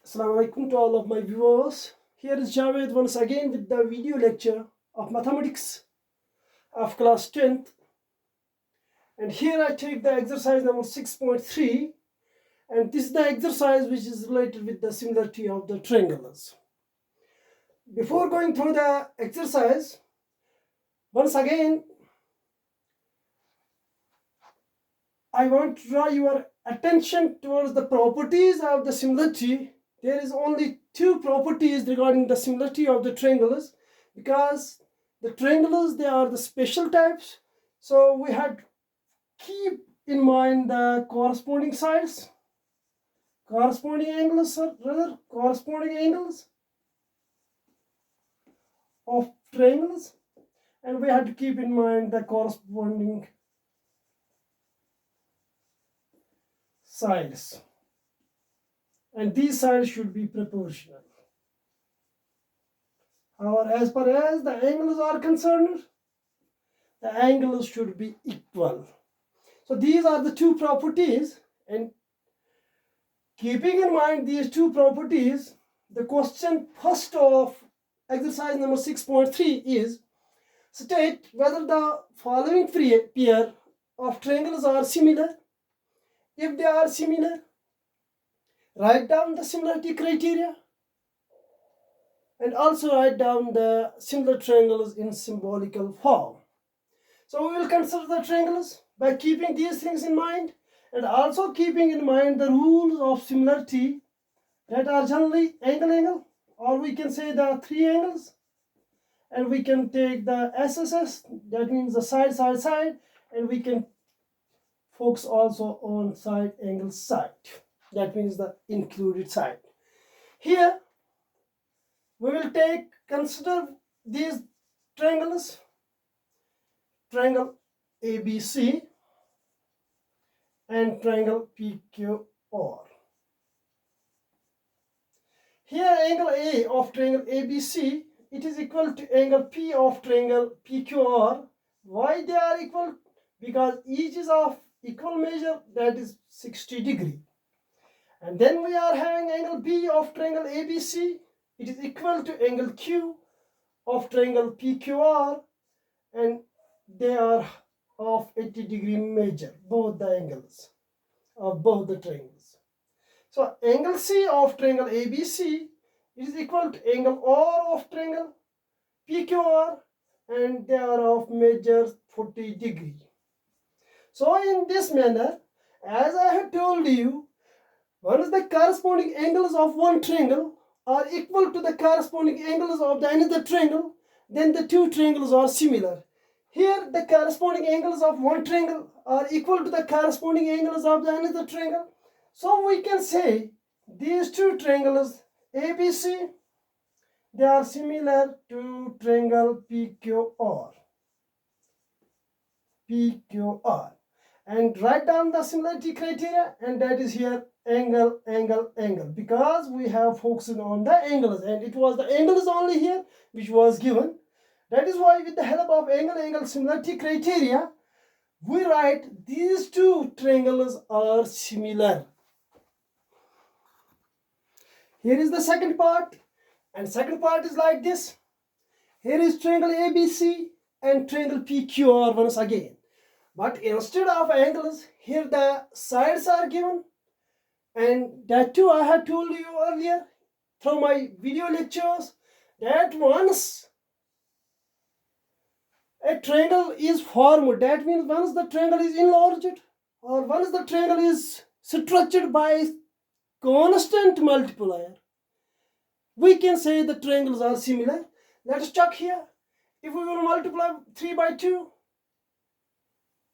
Assalamu alaikum to all of my viewers. Here is Javed once again with the video lecture of mathematics of class 10th. And here I take the exercise number 6.3, and this is the exercise which is related with the similarity of the triangles. Before going through the exercise, once again I want to draw your attention towards the properties of the similarity. There is only two properties regarding the similarity of the triangles, because the triangles, they are the special types. So we had to keep in mind the corresponding sides, corresponding angles of triangles, and we had to keep in mind the corresponding sides, and these sides should be proportional. However, as far as the angles are concerned, the angles should be equal. So these are the two properties, and keeping in mind these two properties, the question first of exercise number 6.3 is, state whether the following pair of triangles are similar. If they are similar, write down the similarity criteria and also write down the similar triangles in symbolical form. So we will consider the triangles by keeping these things in mind, and also keeping in mind the rules of similarity that are generally angle, or we can say the three angles, and we can take the SSS, that means the side, and we can focus also on side angle side, that means the included side. Here we will consider these triangles: triangle ABC and triangle PQR. Here angle A of triangle ABC, it is equal to angle P of triangle PQR. Why they are equal? Because each is of equal measure, that is 60 degree. And then we are having angle B of triangle ABC, it is equal to angle Q of triangle PQR, and they are of 80 degree measure, both the angles of both the triangles. So angle C of triangle ABC is equal to angle R of triangle PQR, and they are of measure 40 degree. So in this manner, as I have told you, once the corresponding angles of one triangle are equal to the corresponding angles of the another triangle, then the two triangles are similar. Here the corresponding angles of one triangle are equal to the corresponding angles of the another triangle. So we can say these two triangles ABC, they are similar to triangle PQR. And write down the similarity criteria, and that is here angle, because we have focused on the angles, and it was the angles only here which was given. That is why with the help of angle similarity criteria, we write these two triangles are similar. Here is the second part, and second part is like this. Here is triangle ABC and triangle PQR once again. But instead of angles, here the sides are given, and that too I had told you earlier through my video lectures, that once a triangle is formed, that means once the triangle is enlarged, or once the triangle is structured by constant multiplier, we can say the triangles are similar. Let's check here. If we will multiply 3 by 2,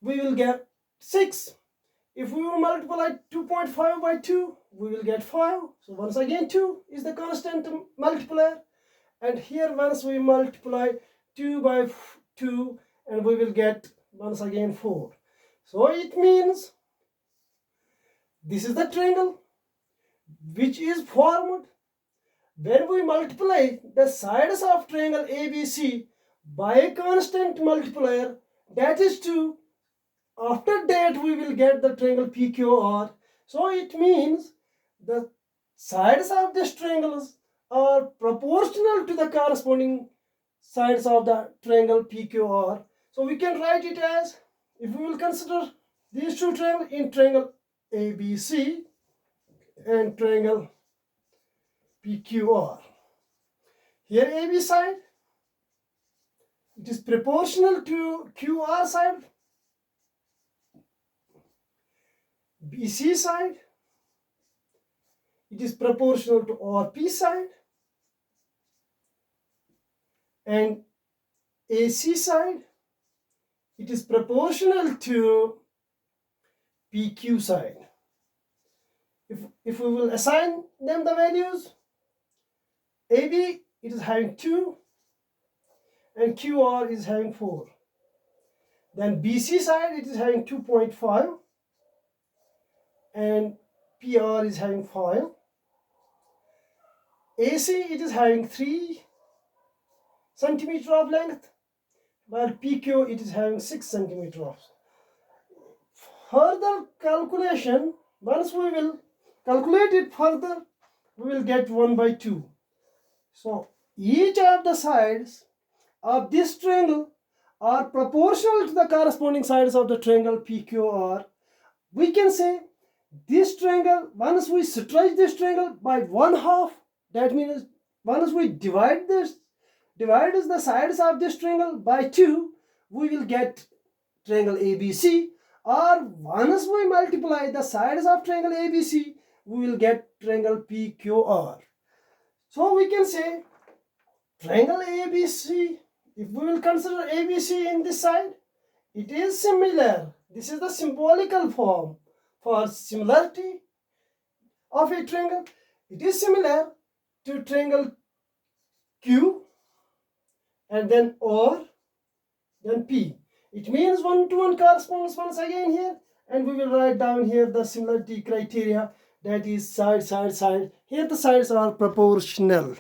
we will get 6. If we will multiply 2.5 by 2, we will get 5. So once again 2 is the constant multiplier. And here once we multiply 2 by 2, and we will get once again 4. So it means this is the triangle which is formed when we multiply the sides of triangle ABC by a constant multiplier, that is 2. After that we will get the triangle PQR. So it means the sides of this triangle are proportional to the corresponding sides of the triangle PQR. So we can write it as, if we will consider these two triangles in triangle ABC and triangle PQR. Here AB side, it is proportional to QR side. BC side, it is proportional to RP side. And AC side, it is proportional to PQ side. If we will assign them the values, AB, it is having 2 and QR is having 4. Then BC side, it is having 2.5 and PR is having 5. AC, it is having 3 centimeter of length, while PQ, it is having 6 centimeter of. Further calculation, once we will calculate it further, we will get 1/2. So each of the sides of this triangle are proportional to the corresponding sides of the triangle PQR. We can say this triangle, once we stretch this triangle by 1/2, that means once we divide the sides of this triangle by 2, we will get triangle ABC. Or once we multiply the sides of triangle ABC, we will get triangle PQR. So we can say triangle ABC, if we will consider ABC in this side, it is similar. This is the symbolical form for similarity of a triangle. It is similar to triangle Q and then R, then P. It means 1:1 corresponds once again here, and we will write down here the similarity criteria, that is side, side, side. Here the sides are proportional.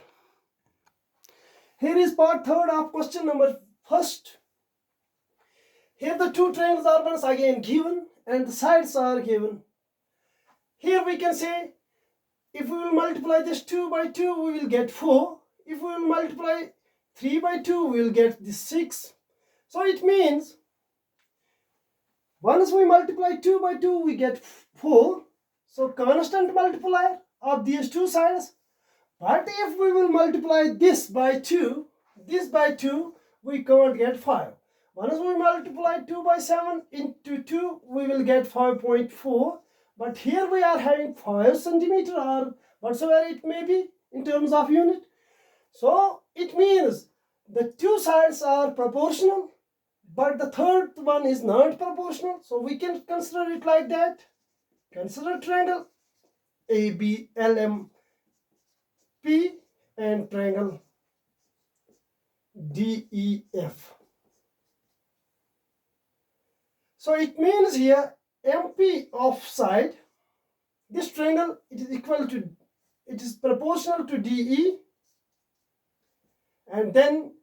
Here is part 3rd of question number 1st. Here the two triangles are once again given and the sides are given. Here we can say, if we will multiply this 2 by 2, we will get 4. If we will multiply 3 by 2, we will get this 6. So it means, once we multiply 2 by 2, we get 4. So constant multiplier of these two sides. But if we will multiply this by 2, we can't get 5. Once we multiply 2 by 7 into 2, we will get 5.4. But here we are having 5 centimeter or whatsoever it may be in terms of unit. So it means the two sides are proportional, but the third one is not proportional. So we can consider it like that. Consider triangle ABLMP and triangle DEF. So it means here MP of side, this triangle, it is proportional to DE, and then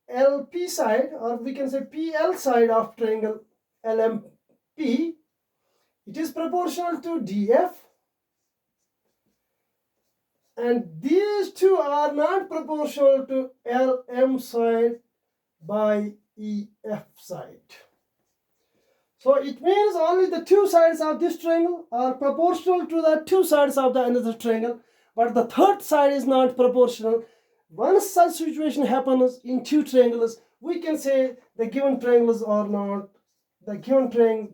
LP side, or we can say PL side of triangle LMP, it is proportional to DF, and these two are not proportional to LM side by EF side. So it means only the two sides of this triangle are proportional to the two sides of the another triangle, but the third side is not proportional. Once such situation happens in two triangles, we can say the given triangles are not, the given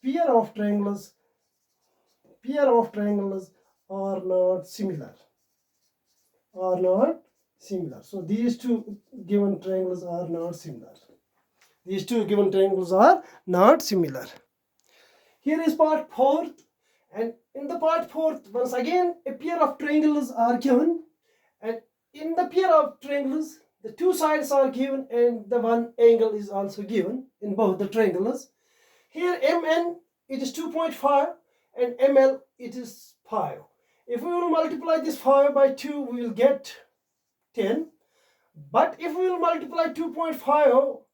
pair of triangles are not similar. So these two given triangles are not similar. Here is part 4th, and in the part 4th, once again a pair of triangles are given, and in the pair of triangles the two sides are given and the one angle is also given in both the triangles. Here MN, it is 2.5 and ML, it is 5. If we will multiply this 5 by 2, we will get 10. But if we will multiply 2.5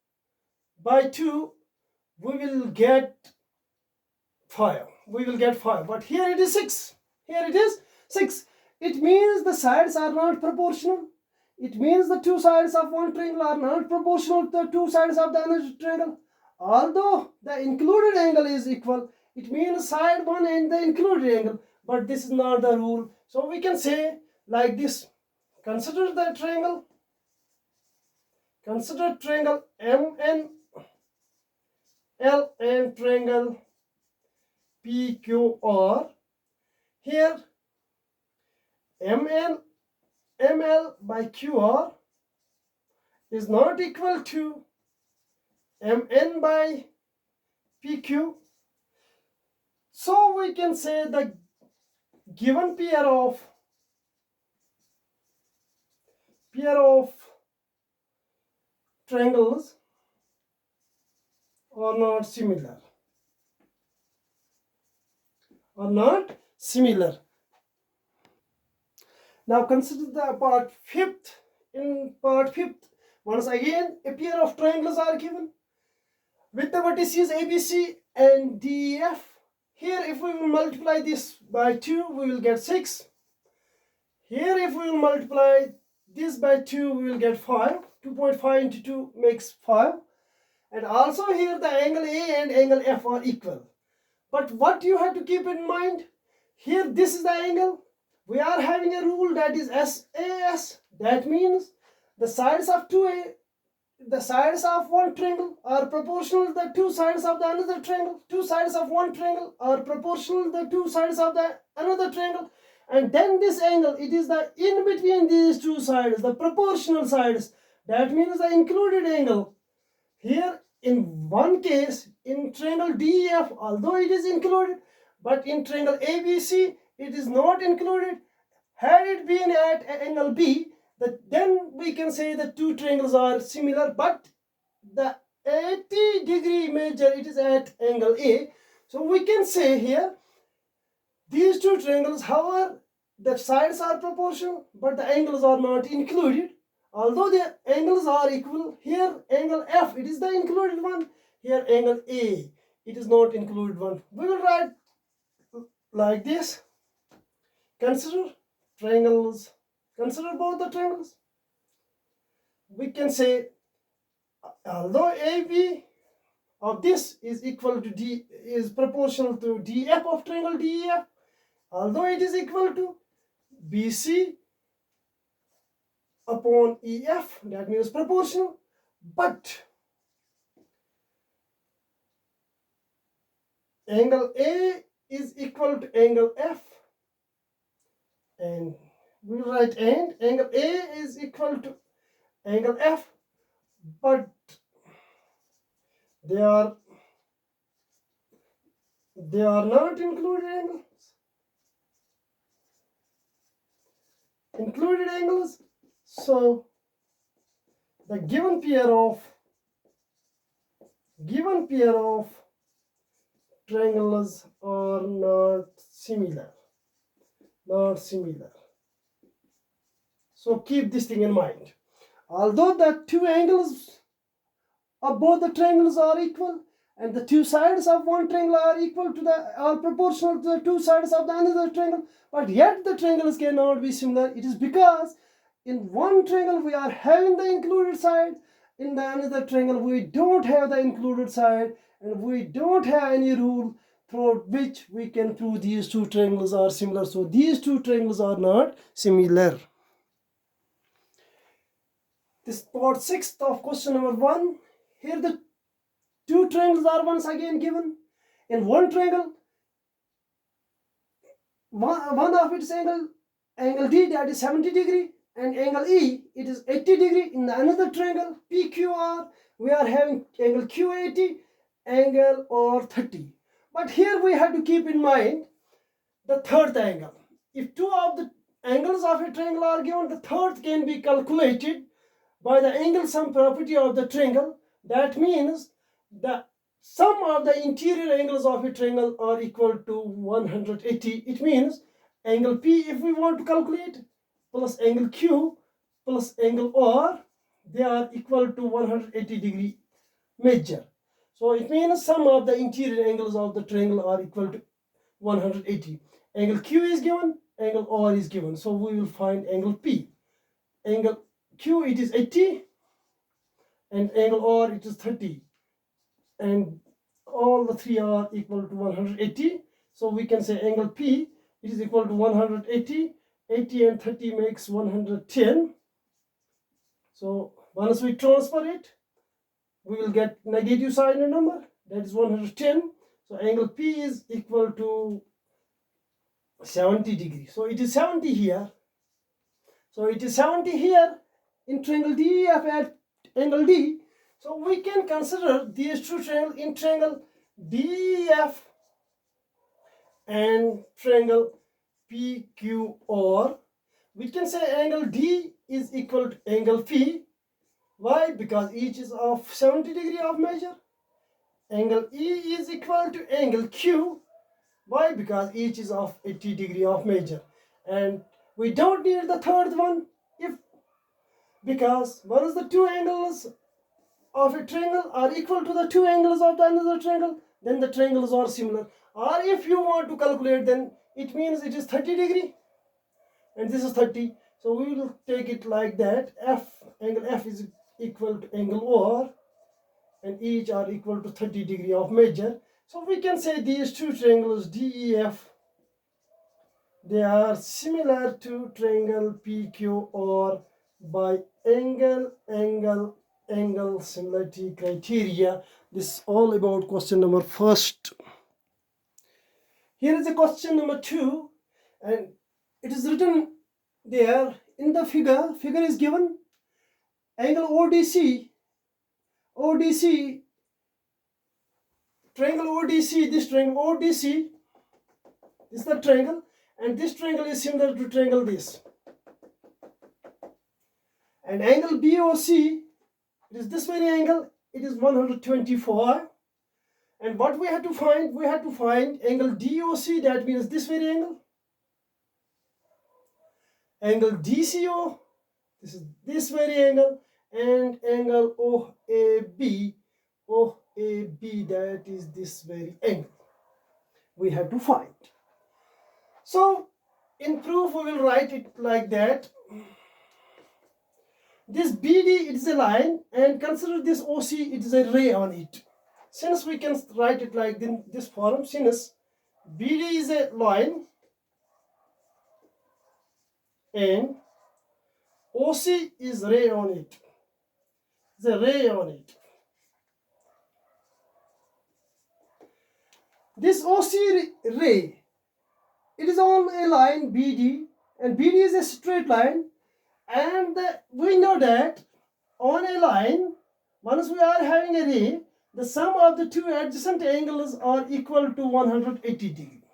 by 2, we will get 5. But here it is 6. it means the sides are not proportional. It means the two sides of one triangle are not proportional to the two sides of the other triangle. Although the included angle is equal, it means side 1 and the included angle, but this is not the rule. So we can say like this. Consider triangle MNL and triangle PQR. Here ML by QR is not equal to MN by PQ. So we can say the given pair of triangles are not similar. Now consider the part fifth. In part fifth, once again a pair of triangles are given with the vertices ABC and DEF. Here if we will multiply this by 2, we will get 6. Here if we will multiply this by 2, we will get 5. 2.5 into 2 makes 5. And also here the angle A and angle F are equal. But what you have to keep in mind, here this is the angle. We are having a rule that is SAS. That means the sides of one triangle are proportional to the two sides of the another triangle. Two sides of one triangle are proportional to the two sides of the another triangle. And then this angle, it is the in between these two sides, the proportional sides. That means the included angle. Here in one case, in triangle DEF, although it is included, but in triangle ABC, it is not included. Had it been at angle B, then we can say the two triangles are similar, but the 80-degree measure, it is at angle A. So we can say here, these two triangles, however, the sides are proportional, but the angles are not included. Although the angles are equal, here angle F, it is the included one. Here angle A, it is not included one. We will write like this. Consider both the triangles. We can say, although AB of this is equal to D, is proportional to DF of triangle DEF, although it is equal to BC upon EF, that means proportional, but angle A is equal to angle F, and we write and angle A is equal to angle F, but they are not included angles. So the given pair of triangles are not similar. So keep this thing in mind. Although the two angles of both the triangles are equal, and the two sides of one triangle are proportional to the two sides of the another triangle, but yet the triangles cannot be similar. It is because in one triangle we are having the included side, in the another triangle we don't have the included side, and we don't have any rule through which we can prove these two triangles are similar. So these two triangles are not similar. This is part 6 of question number 1. Here the two triangles are once again given. In one triangle, one of its angle D, that is 70-degree, and angle E, it is 80-degree. In the another triangle PQR, we are having angle Q80, angle or 30. But here we have to keep in mind the third angle. If two of the angles of a triangle are given, the third can be calculated by the angle sum property of the triangle. That means the sum of the interior angles of a triangle are equal to 180. It means angle P, if we want to calculate, plus angle Q plus angle R, they are equal to 180-degree measure. So it means sum of the interior angles of the triangle are equal to 180. Angle Q is given, angle R is given. So we will find angle P. Angle Q, it is 80, and angle R, it is 30. And all the three are equal to 180. So we can say angle P, it is equal to 180. 80 and 30 makes 110. So once we transfer it, we will get negative sign and number, that is 110. So angle P is equal to 70 degrees. So it is 70 here. So it is 70 here in triangle DEF at angle D. So we can consider these two triangles in triangle DEF and triangle PQR. We can say angle D is equal to angle P. Why? Because each is of 70 degree of measure. Angle E is equal to angle Q. Why? Because each is of 80 degree of measure. And we don't need the third one, because once the two angles of a triangle are equal to the two angles of the another triangle, then the triangles are similar. Or if you want to calculate, then it means it is 30 degree and this is 30. So we will take it like that. Angle F is equal to angle R, and each are equal to 30 degree of measure. So we can say these two triangles DEF, they are similar to triangle PQR by angle similarity criteria. This is all about question number first. Here is a question number 2, and it is written there in the figure. Figure is given angle ODC, triangle ODC, this triangle ODC, this is the triangle, and this triangle is similar to triangle this. And angle BOC, it is this very angle, it is 124. And what we had to find? We had to find angle DOC, that means this very angle. Angle DCO, this is this very angle, and angle OAB, that is this very angle. We have to find. So in proof we will write it like that. This BD, it is a line, and consider this OC, it is a ray on it. Since we can write it like this form, since BD is a line and OC is ray on it. It's a ray on it. This OC ray, it is on a line BD, and BD is a straight line, and we know that on a line, once we are having a ray, the sum of the two adjacent angles are equal to 180 degree.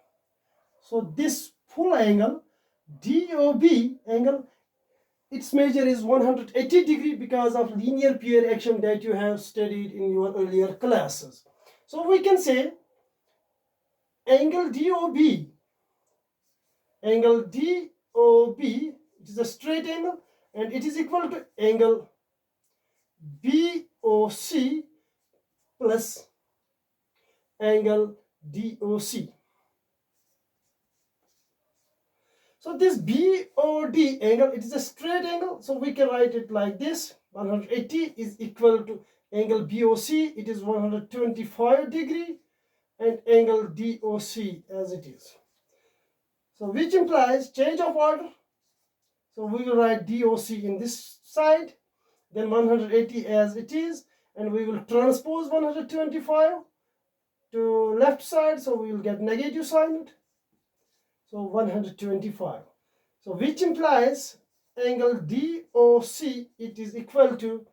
So this full angle, DOB angle, its measure is 180 degree because of linear pair action that you have studied in your earlier classes. So we can say angle DOB, it is a straight angle, and it is equal to angle BOC plus angle DOC. So this BOD angle, it is a straight angle, so we can write it like this. 180 is equal to angle BOC, it is 125 degree, and angle DOC as it is. So which implies change of order. So we will write DOC in this side, then 180 as it is, and we will transpose 125 to left side, so we will get negative sign. So 125. So which implies angle DOC, it is equal to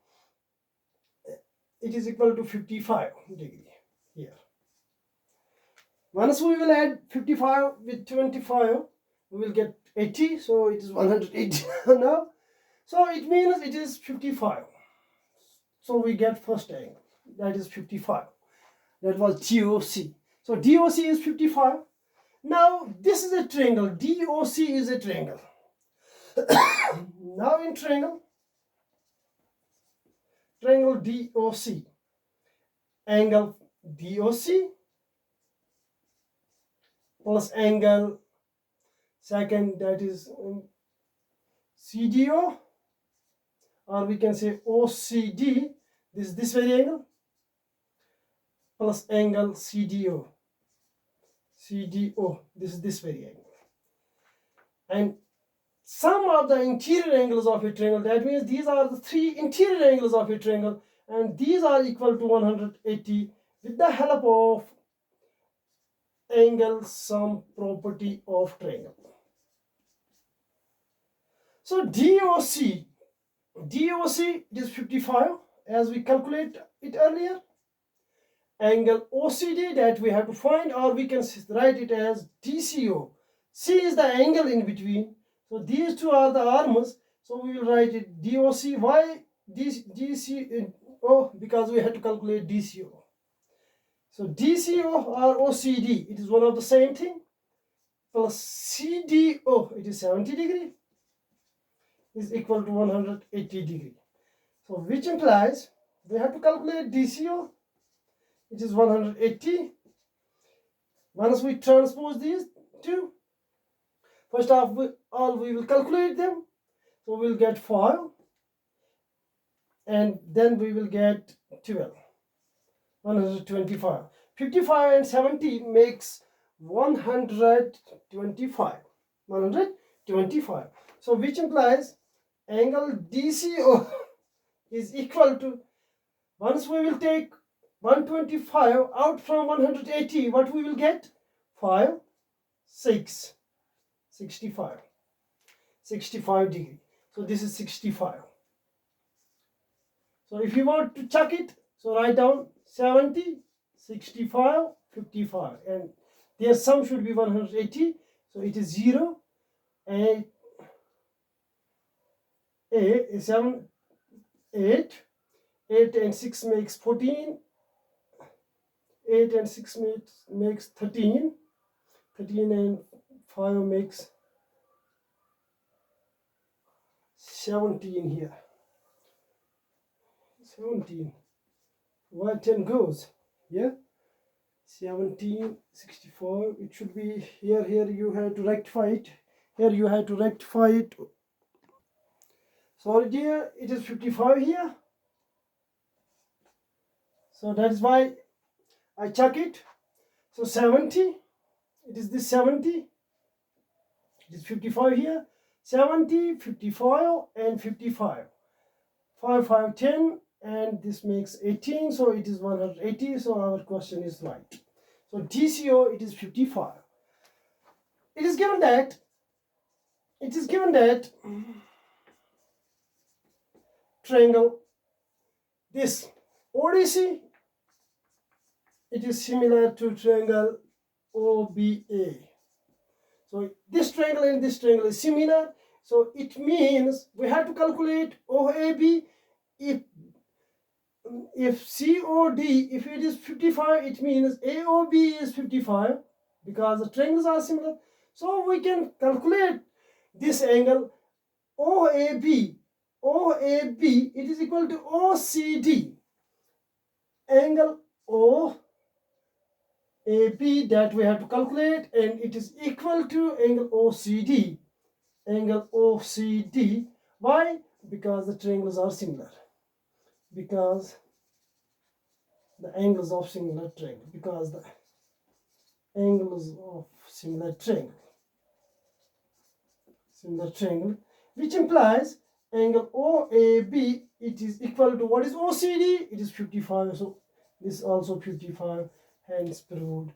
55 degree here. Once we will add 55 with 25, we will get 80. So it is 180 now. So it means it is 55. So we get first angle, that is 55. That was DOC. So DOC is 55. Now this is a triangle. DOC is a triangle. Now in triangle DOC, angle DOC plus angle second, that is CDO, or we can say OCD, this very angle, plus angle CDO, this very angle. And sum of the interior angles of a triangle, that means these are the three interior angles of a triangle, and these are equal to 180 with the help of angle sum property of triangle. So DOC it is 55 as we calculate it earlier. Angle OCD that we have to find, or we can write it as DCO. C is the angle in between. So these two are the arms. So we will write it DOC. Why DCO? Because we have to calculate DCO. So DCO or OCD, it is one of the same thing, plus CDO, it is 70 degree, is equal to 180 degree. So which implies we have to calculate DCO, it is 180. Once we transpose these two, first of all we will calculate them. So we will get 5, and then we will get 12, 125. 55 and 70 makes 125. So which implies angle DCO is equal to, once we will take 125 out from 180, what we will get? 5, 6, 65 degree. So this is 65. So if you want to check it, so write down 70, 65, 55, and their sum should be 180. So it is 0, 8, 7, 8 and 6 makes 14, 8 and 6 makes 13, 13 and 5 makes 17 here, 17, where 10 goes, yeah, 17, 64, it should be here, you have to rectify it, sorry dear, it is 55 here, so that is why I check it. So 70, it is this 70, it is 55 here, 70, 55 and 55, 5, 5, 10, and this makes 18, so it is 180, so our question is right. So DCO, it is 55. It is given that triangle, this ODC, it is similar to triangle OBA. So this triangle and this triangle is similar. So it means we have to calculate OAB. If COD, if it is 55, it means AOB is 55 because the triangles are similar. So we can calculate this angle OAB. OAB, it is equal to OCD. Angle OAB that we have to calculate, and it is equal to angle OCD. Angle OCD. Why? Because the triangles are similar. Because the angles of similar triangle. Because the angles of similar triangle. Which implies angle OAB, it is equal to what is OCD? It is 55. So this is also 55. Hence proved.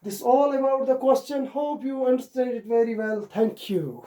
This is all about the question. Hope you understand it very well. Thank you.